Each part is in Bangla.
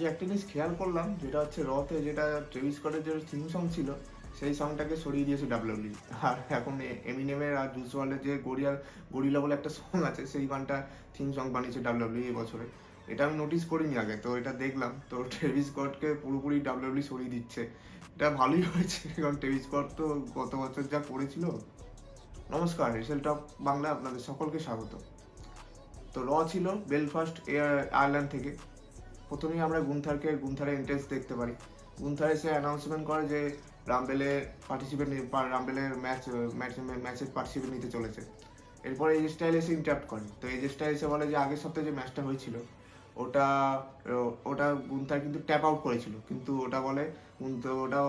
আজকে একটা জিনিস খেয়াল করলাম, যেটা হচ্ছে রতে যেটা ট্রেভিস স্কটের যে থিম সং ছিল, সেই সংটাকে সরিয়ে দিয়েছে ডাব্লিউডাব্লিউই। আর এখন এমিনেমের আর জুস ওয়ার্ল্ডের যে গরিলা বলে একটা সং আছে, সেই গানটা থিম সং বানিয়েছে ডাব্লিউডাব্লিউই এবছরে। এটা আমি নোটিস করিনি আগে, তো এটা দেখলাম। তো ট্রেভিস স্কটকে পুরোপুরি ডাব্লিউডাব্লিউই সরিয়ে দিচ্ছে। এটা ভালোই হয়েছে, কারণ ট্রেভিস স্কট তো গত বছর যা করেছিল। নমস্কার, রেসেল টক বাংলা আপনাদের সকলকে স্বাগত। তো ছিল বেলফাস্ট আয়ারল্যান্ড থেকে। প্রথমেই আমরা গুন্থারের এন্ট্রেন্স দেখতে পারি। গুন্থার এসে অ্যানাউন্সমেন্ট করে যে রাম্বেলের ম্যাচের পার্টিসিপেট নিতে চলেছে। এরপরে এজ স্টাইল এসে ইন্টারাপ্ট করে। তো এজ স্টাইল এসে বলে যে আগের সপ্তাহে যে ম্যাচটা হয়েছিল ওটা ওটা গুন্থার কিন্তু ট্যাপ আউট করেছিল, কিন্তু ওটা বলে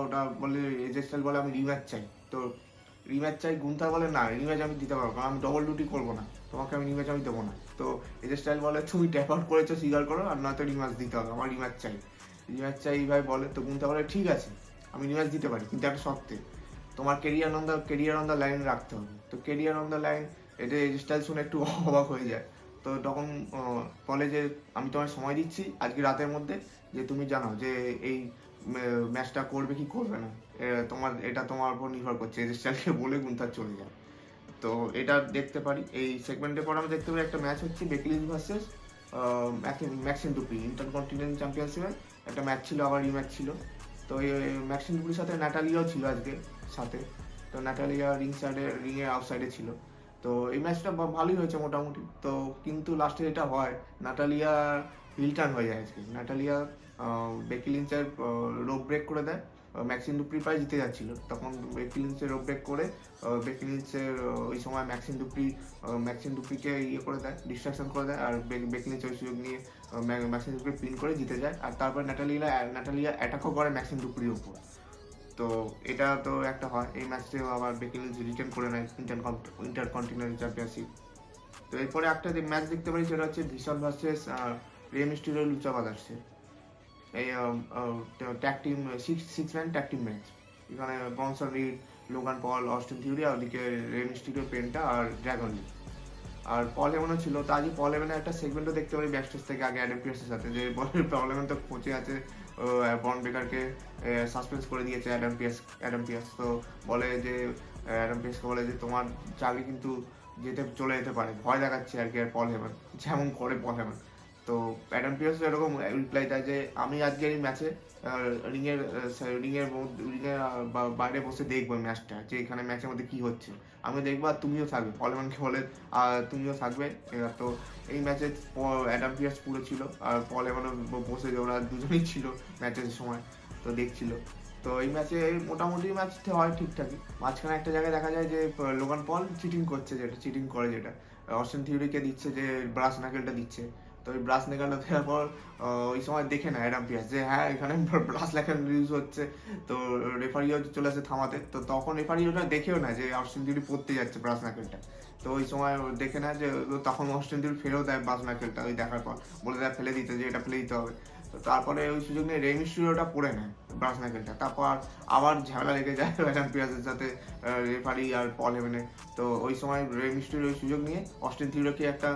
ওটা বলে এজ স্টাইল বলে আমি রিম্যাচ চাই। তো রিম্যাচ চাই, গুন্থার বলে না, রিম্যাচ আমি দিতে পারবো, কারণ আমি ডবল ডিউটি করবো না, তোমাকে আমি রিম্যাচ আমি দেবো না। তো এজ স্টাইল বলে তুমি ট্যাপ আউট করেছো, স্বীকার করো, আর নয়তো রিম্যাচ দিতে হবে, আমার রিম্যাচ চাই এইভাবে বলে। তো গুন্থা বলে ঠিক আছে, আমি রিম্যাচ দিতে পারি, কিন্তু একটা শর্তে, তোমার কেরিয়ার অন দ্য লাইন রাখতে হবে। তো কেরিয়ার অন দ্য লাইন, এটা এজ স্টাইল শুনে একটু অবাক হয়ে যায়। তো তখন বলে যে আমি তোমায় সময় দিচ্ছি আজকে রাতের মধ্যে, যে তুমি জানাও যে এই ম্যাচটা করবে কি করবে না, এটা তোমার উপর নির্ভর করছে। এজ স্টাইলকে বলে গুন্থার চলে যায়। তো এটা দেখতে পারি। এই সেগমেন্টের পর আমরা দেখতে পারি একটা ম্যাচ হচ্ছে বেকি লিঞ্চ ভার্সেস ম্যাক্সিম ডুপ্রি ইন্টারকন্টিনেন্টাল চ্যাম্পিয়নশিপের একটা ম্যাচ ছিল, আবার রিম্যাচ ছিল। তো এই ম্যাক্সিম ডুপ্রির সাথে ন্যাটালিয়াও ছিল আজকে সাথে। তো ন্যাটালিয়া রিংয়ের আউটসাইডে ছিল। তো এই ম্যাচটা ভালোই হয়েছে মোটামুটি। তো কিন্তু লাস্টে যেটা হয়, নাটালিয়া হিল টার্ন হয়ে যায় আজকে। নাটালিয়া বেকি লিঞ্চের রোপ ব্রেক করে দেয়। ম্যাক্সিম ডুপ্রি প্রায় জিতে যাচ্ছিল, তখন বেকি লিঞ্চের রোপ ব্রেক করে বেকি লিঞ্চের ওই সময় ম্যাক্সিম ডুপ্রিকে করে দেয়, ডিস্ট্রাকশন করে দেয়, আর বেকি লিঞ্চ ওই সুযোগ নিয়ে ম্যাক্সিম ডুপ্রি পিন করে জিতে যায়। আর তারপর নাটালিয়া অ্যাটাকও করে ম্যাক্সিম ডুপ্রির উপর। তো এটা তো একটা হয়। এই ম্যাচটাও আবার বেকি লিঞ্চ রিটার্ন করে নেয় ইন্টারকন্টিনেন্টাল চ্যাম্পিয়নশিপ। তো এরপরে একটা ম্যাচ দেখতে পারি, সেটা হচ্ছে vision versus Rey Mysterio Lucha ব্রাদার্সের এই tag team six man tag team match. এখানে Bronson Reed, Logan Paul, Austin Theory, আর ওদিকে রে মিস্টিরিও, পেন্টা আর ড্রাগন লি, আর পল হেমনও ছিল। তো আজকে পল হেমনের একটা সেগমেন্টও দেখতে পারি ব্যাকস্টেজ থেকে, আগে অ্যাডাম পিয়ার্সের সাথে, যে পল হেমন তো কোচে আছে, বন বেকারকে সাসপেন্স করে দিয়েছে অ্যাডাম পিয়ার্স। তো বলে যে অ্যাডাম পিয়ার্সকে বলে যে তোমার চাকরি কিন্তু চলে যেতে পারে, ভয় দেখাচ্ছে আর কি। আর পল হেমন যেমন করে পল হেমন, তো অ্যাডাম পিয়ার্স এরকম রিপ্লাই দেয় যে আমি আজকের এই ম্যাচে রিংয়ের বাইরে বসে দেখবো ম্যাচটা, যে এখানে ম্যাচের মধ্যে কি হচ্ছে আমি দেখবো, আর তুমিও থাকবে। পলেমানকে বলে তুমিও থাকবে। তো এই ম্যাচে অ্যাডাম পিয়ার্স পুরো ছিল, আর পলেমান বসে, ওরা দুজনেই ছিল ম্যাচের সময়, তো দেখছিল। তো এই ম্যাচে মোটামুটি ম্যাচটা হয় ঠিকঠাকই। মাঝখানে একটা জায়গায় দেখা যায় যে লোগান পল চিটিং করে, যেটা অস্টিন থিওরিকে দিচ্ছে, যে ব্রাস নাকেলটা দিচ্ছে। তো ওই ব্রাস নাকেলটা দেওয়ার পর ওই সময় দেখে না অ্যাডাম পিয়ার্স যে হ্যাঁ এখানে ব্রাস নাকেল ইউজ হচ্ছে। তো রেফারিও চলে আসে থামাতে। তো তখন রেফারি ওটা দেখেও না যে অস্টিন থিওরি পড়তে যাচ্ছে ব্রাস নাকেলটা। তো ওই সময় দেখে না, যে তখন অস্টিন থিওরি ফেলেও দেয় ব্রাস নাকেলটা, ওই দেখার পর বলে দেয় ফেলে দিতে, যে এটা ফেলে দিতে হবে। তো তারপরে ওই সুযোগ নিয়ে রে মিস্টিরিওটা পড়ে নেয় ব্রাস নাকেলটা। তারপর আবার ঝামেলা লেগে যায় অ্যাডাম পিয়ার্সের সাথে রেফারি আর পল হেভেনের। তো ওই সময় রে মিস্টিরিও ওই সুযোগ নিয়ে অস্টিন থিওরিকে একটা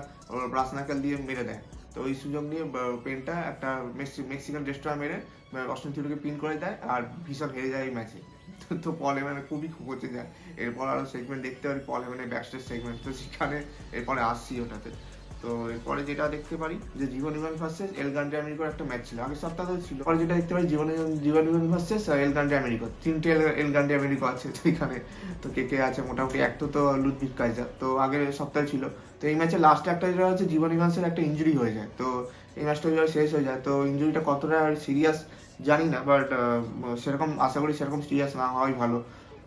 ব্রাস নাকেল দিয়ে মেরে দেয়। তো ওই সুযোগ নিয়ে পেনটা একটা মেক্সিকান রেস্টুরেন্ট মেরে অস্টিন থিওরিকে পিন করে দেয়, আর ভীষণ হেরে যায় এই ম্যাচে। তো পল হেভেন খুবই খোঁচে যায়। এরপর আরও সেগমেন্ট দেখতে পারি, পল হেভেনের ব্যাকস্টেজ সেগমেন্ট, তো সেখানে এরপরে আসছি ওটাতে। তো এরপরে যেটা দেখতে পারি, যে জীবন ইভান ভার্সেস এল গ্রান্ডে আমেরিকার একটা ম্যাচ ছিল, আগের সপ্তাহে ছিল। পরে যেটা দেখতে পারি, জীবন ইভান ভার্সেস এল গ্রান্ডে আমেরিকা, তিনটে এল গ্রান্ডে আমেরিকা আছে। তো এখানে তো কে আছে মোটামুটি, একটা তো লুডভিগ কাইজার, তো আগের সপ্তাহে ছিল। তো এই ম্যাচে লাস্টে একটা যেটা হচ্ছে, জীবন ইভান্সের একটা ইঞ্জুরি হয়ে যায়। তো এই ম্যাচটা শেষ হয়ে যায়। তো ইঞ্জুরিটা কতটা সিরিয়াস জানি না, বাট সেরকম আশা করি সেরকম সিরিয়াস না হওয়াই ভালো।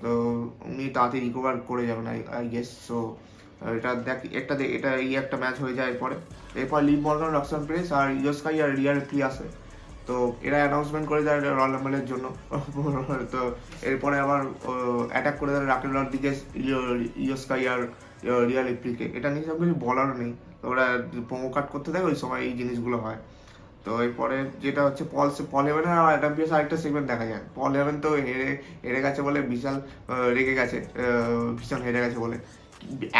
তো উনি তাড়াতাড়ি রিকভার করে যাবেন আই গেস। সো এটা একটা ম্যাচ হয়ে যায়। এরপর লিভ মর্গান, রক্সান প্রেস আর ইয়োস্কাই আর রিয়া রিপ্লি আসে। তো এরা অ্যানাউন্সমেন্ট করে দেয় রয়্যাল রাম্বলের জন্য। তো এরপরে আবার অ্যাটাক করে দেয় রাকেল রড্রিগেজ, ইয়োস্কাই আর রিয়া রিপ্লিকে। এটা নিয়ে সব কিছু বলারও নেই, তো ওরা প্রোমো কাট করতে দেয়, ওই সময় এই জিনিসগুলো হয়। তো এরপরে যেটা হচ্ছে পল হেভেনের আর অ্যাডাম পিয়ার্স আরেকটা সেগমেন্ট দেখা যায়। পল হেভেন তো হেরে গেছে বলে বিশাল রেগে গেছে, ভীষণ হেরে গেছে বলে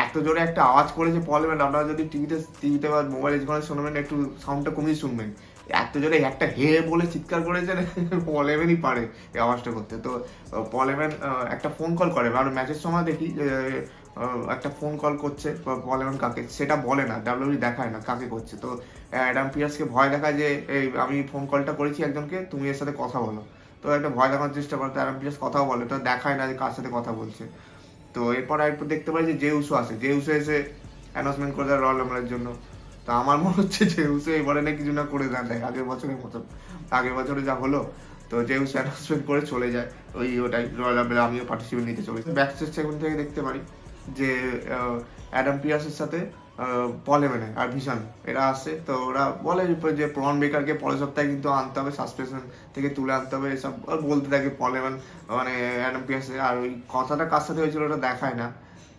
এত জোরে একটা আওয়াজ করেছে পল হেভেন। আপনারা যদি টিভিতে বা মোবাইলে যখন শুনবেন, একটু সাউন্ডটা কমিয়ে শুনবেন। এত জোরে একটা হে বলে চিৎকার করেছে না, পল এভেনই পারে এই আওয়াজটা করতে। তো পল এভেন একটা ফোন কল করে, আর ম্যাচের সময় দেখি যে একটা ফোন কল করছে পল এভেন কাকে, সেটা বলে না, ডাব্লিউডাব্লিউ দেখায় না কাকে করছে। তো অ্যাডাম পিয়ার্সকে ভয় দেখায় যে এই আমি ফোন কলটা করেছি একজনকে, তুমি এর সাথে কথা বলো। তো একটা ভয় দেখানোর চেষ্টা করে, তো অ্যাডাম পিয়ার্স কথাও বলে, তো দেখায় না যে কার সাথে কথা বলছে। তো এরপর আরেকটু দেখতে পাই যে জে উসো আসে, জে উসো এসে অ্যানাউন্সমেন্ট করে দেয় রয়্যাল রাম্বলের জন্য। তো আমার মনে হচ্ছে জে উসো এবারে না কিছু না করে দেয় আগের বছরের মতন, আগের বছরে যা হলো। তো জে উসো অ্যানাউন্সমেন্ট করে চলে যায় ওটাই রয়্যাল রাম্বলে আমিও পার্টিসিপেট নিতে চলেছি। ব্যাকস্টেজ সেগমেন্ট থেকে দেখতে পারি যে অ্যাডাম পিয়ার্সের সাথে পল এভেন আর ভিশন এরা আসছে। তো ওরা বলে যে ব্রন বেকারকে পরের সপ্তাহে কিন্তু আনতে হবে, সাসপেনশন থেকে তুলে আনতে হবে, এসব বলতে থাকে পল এভেন মানে অ্যাডাম পিয়ার্সে। আর ওই কথাটা কার সাথে হয়েছিল ওটা দেখায় না।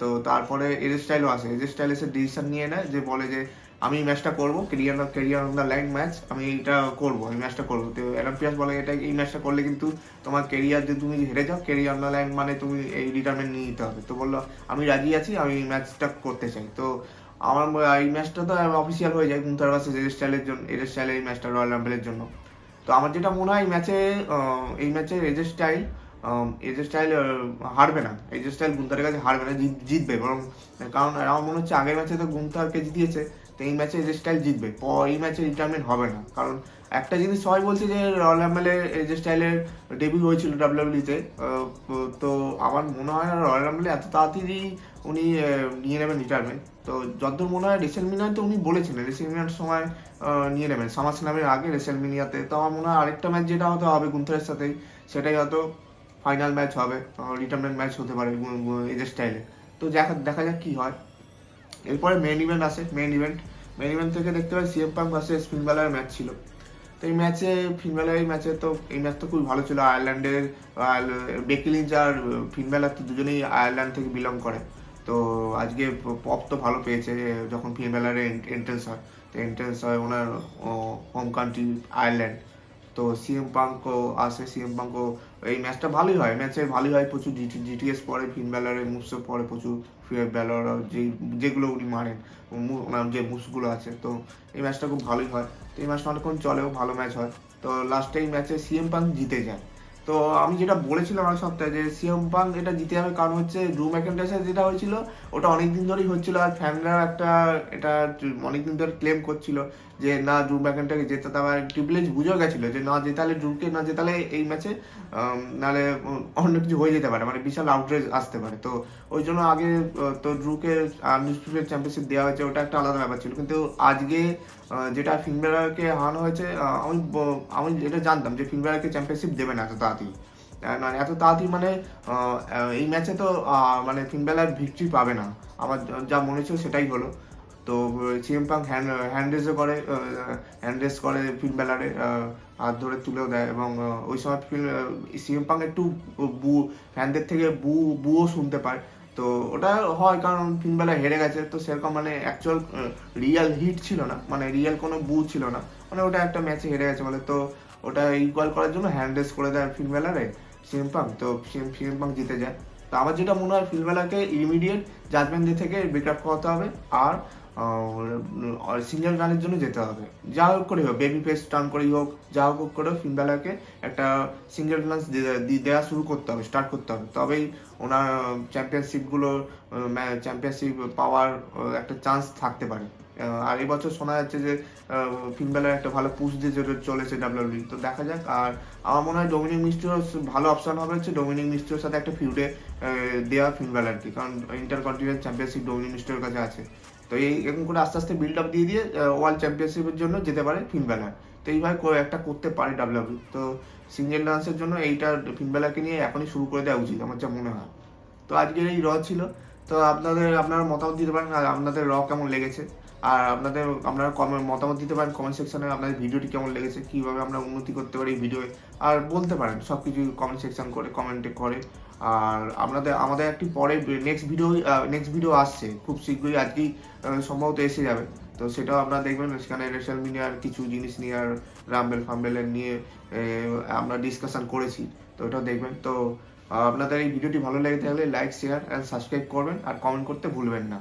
তো তারপরে এজ স্টাইলও আসে, এজ স্টাইল এসে ডিসিশন নিয়ে নেয় যে বলে যে আমি এই ম্যাচটা করবো, career on the line match, আমি এটা করবো, এই ম্যাচটা করবো। তো অ্যাডাম পিয়ার্স বলে এটা এই ম্যাচটা করলে কিন্তু তোমার কেরিয়ার, যে তুমি হেরে যাও, কেরিয়ার অন দ্য লাইন মানে তুমি এই রিটায়ারমেন্ট নিয়ে নিতে হবে। তো বললো আমি রাজি আছি, আমি এই ম্যাচটা করতে চাই। তো আমার এই ম্যাচটা তো অফিসিয়াল হয়ে যায় গুন্থার ভার্সেস এজ স্টাইলের জন্য, এজ স্টাইলের এই ম্যাচটা রয়্যাল রাম্বলের জন্য। তো আমার যেটা মনে হয় এই ম্যাচে এজ স্টাইল হারবে না, এজ স্টাইল গুন্থারের কাছে হারবে না, জিতবে বরং। কারণ আমার মনে হচ্ছে আগের ম্যাচে তো গুন্থারকে জিতিয়েছে, তো এই ম্যাচে এজ স্টাইল জিতবে, এই ম্যাচে রিটায়ারমেন্ট হবে না। কারণ একটা জিনিস সবাই বলছে যে রয়্যাল রাম্বলে এজ স্টাইলের ডেবিউ হয়েছিল ডাব্লিউডাব্লিউতে, তো আমার মনে হয় না রয়্যাল রাম্বলে এত তাড়াতাড়ি উনি নিয়ে নেবেন রিটায়ারমেন্ট। তো যতদূর মনে হয় রেসেলমিনিয়ায় তো উনি বলেছিলেন রেসেলমিনিয়ার সময় নিয়ে নেবেন, সামার স্ল্যামের আগে রেসেলমিনিয়াতে। তো আমার মনে হয় আরেকটা ম্যাচ যেটা হয়তো হবে গুন্থারের সাথেই, সেটাই হয়তো ফাইনাল ম্যাচ হবে, রিটায়ারমেন্ট ম্যাচ হতে পারে এজ স্টাইলে। তো দেখা যাক কি হয়। এরপরে মেন ইভেন্ট আসে, মেন ইভেন্ট থেকে দেখতে পাই সিএম পাঙ্ক ভার্সেস ফিন ব্যালারের ম্যাচ ছিল। তো এই ম্যাচে ফিন ব্যালারের ম্যাচে তো এই ম্যাচ তো খুবই ভালো ছিল। আয়ারল্যান্ডের বেকি লিঞ্চ আর ফিন ব্যালার তো দুজনেই আয়ারল্যান্ড থেকে বিলং করে। তো আজকে পপ তো ভালো পেয়েছে যখন ফিন ব্যালারের এন্ট্রেন্স হয়, তো এন্ট্রেন্স হয় ওনার হোম কান্ট্রি আয়ারল্যান্ড। তো সিএম পাঙ্কও আসে, সিএম পাঙ্কও এই ম্যাচটা ভালোই হয়, প্রচুর জিটিএস পরে, ফিন ব্যালারের মুভসও পরে প্রচুর, ব্যালার যেগুলো উনি মারেন, ওনার যে মুভসগুলো আছে। তো এই ম্যাচটা খুব ভালোই হয়। তো এই ম্যাচটা অনেকক্ষণ চলেও, ভালো ম্যাচ হয়। তো লাস্টে এই ম্যাচে সিএম পাঙ্ক জিতে যায়। তো আমি যেটা বলেছিলাম আগের সপ্তাহে যে সিএম পাঙ্ক এটা জিতে যাবে, কারণ হচ্ছে ড্রু ম্যাকেন্টাইয়ারের সাথে যেটা হয়েছিল ওটা অনেকদিন ধরেই হচ্ছিল, আর ফ্যানরা এটা অনেকদিন ধরে ক্লেম করছিল যে না ড্রু ম্যাকেন্টায়ারকে জেতাতে হবে। ট্রিপল এইচ বুঝেও গেছিলো যে না জেতালে ড্রুকে, না জেতালে এই ম্যাচে নাহলে অন্য কিছু হয়ে যেতে পারে, মানে বিশাল আউটরেজ আসতে পারে। তো ওই জন্য আগে তো ড্রুকে আনডিসপিউটেড চ্যাম্পিয়নশিপ দেওয়া হয়েছে, ওটা একটা আলাদা ব্যাপার ছিল। কিন্তু আজকে যেটা ফিন ব্যালারকে হারানো হয়েছে, আমি এটা জানতাম যে ফিন ব্যালারকে চ্যাম্পিয়নশিপ দেবে না এত তাড়াতাড়ি, মানে এত তাড়াতাড়ি, মানে এই ম্যাচে তো মানে ফিন ব্যালার ভিক্টরি পাবে না, আমার যা মনে ছিল সেটাই হলো। তো সিএম পাঙ্ক হ্যান্ড রেস করে ফিন ব্যালারে, হাত ধরে তুলেও দেয়, এবং ওই সময় সিএম পাঙ্ক একটু ফ্যানদের থেকে বুও শুনতে পায়। তো ওটা হয় কারণ ফিন ব্যালার হেরে গেছে, তো সেরকম মানে অ্যাকচুয়াল রিয়েল হিট ছিল না, মানে রিয়েল কোনো ছিল না, মানে ওটা একটা ম্যাচে হেরে গেছে বলে। তো ওটা ইকুয়াল করার জন্য হ্যান্ড রেস করে দেয় ফিন ব্যালারে সিএম পাঙ্ক, তো সিএম পাঙ্ক জিতে যায়। তো আমার যেটা মনে হয় ফিন ব্যালারকে ইমিডিয়েট জাজমেন্ট ডে থেকে ব্রেকআপ করাতে হবে, আর সিঙ্গেল রানের জন্য যেতে হবে, যা হোক করে হোক, বেবি ফেস টার্ন করেই হোক, যা হোক করে ফিন ব্যালারকে একটা সিঙ্গেল রান দেওয়া শুরু করতে হবে, স্টার্ট করতে হবে, তবেই ওনার চ্যাম্পিয়নশিপ পাওয়ার একটা চান্স থাকতে পারে। আর এবছর শোনা যাচ্ছে যে ফিন ব্যালার একটা ভালো পুশ দিয়ে চলেছে ডাব্লিউডাব্লিউ, তো দেখা যাক। আর আমার মনে হয় ডমিনিক মিস্ট্রিও ভালো অপশন হবে, হচ্ছে ডমিনিক মিস্ট্রিওর সাথে একটা ফিউডে দেওয়া ফিন ব্যালারকে, কারণ ইন্টারকন্টিনেন্টাল চ্যাম্পিয়নশিপ ডমিনিক মিস্ট্রিওর কাছে আছে। তো এরকম করে আস্তে আস্তে বিল্ড আপ দিয়ে ওয়ার্ল্ড চ্যাম্পিয়নশিপের জন্য যেতে পারে ফিন ব্যালার। তো এইভাবে একটা করতে পারে ডাব্লিউডাব্লিউ। তো সিঙ্গেল ডান্সের জন্য এইটা ফিন ব্যালারকে নিয়ে এখনই শুরু করে দেওয়া উচিত আমার যা মনে হয়। তো আজকের এই ছিল। তো আপনারা মতামত দিতে পারেন, আর আপনাদের কেমন লেগেছে, আর আপনারা মতামত দিতে পারেন কমেন্ট সেকশনে, আপনাদের ভিডিওটি কেমন লেগেছে, কীভাবে আমরা উন্নতি করতে পারি এই ভিডিওয়ে, আর বলতে পারেন সব কিছু কমেন্ট সেকশন করে, কমেন্টে করে। আর আমাদের একটি পরে নেক্সট ভিডিও আসছে খুব শীঘ্রই, আজকেই সম্ভবত এসে যাবে। তো সেটাও আপনারা দেখবেন, সেখানে রেসেলমিনিয়ার কিছু জিনিস নিয়ে আর ফাম্বেলের নিয়ে আমরা ডিসকাশন করেছি, তো ওটাও দেখবেন। তো আপনাদের এই ভিডিওটি ভালো লেগে থাকলে লাইক, শেয়ার অ্যান্ড সাবস্ক্রাইব করবেন, আর কমেন্ট করতে ভুলবেন না।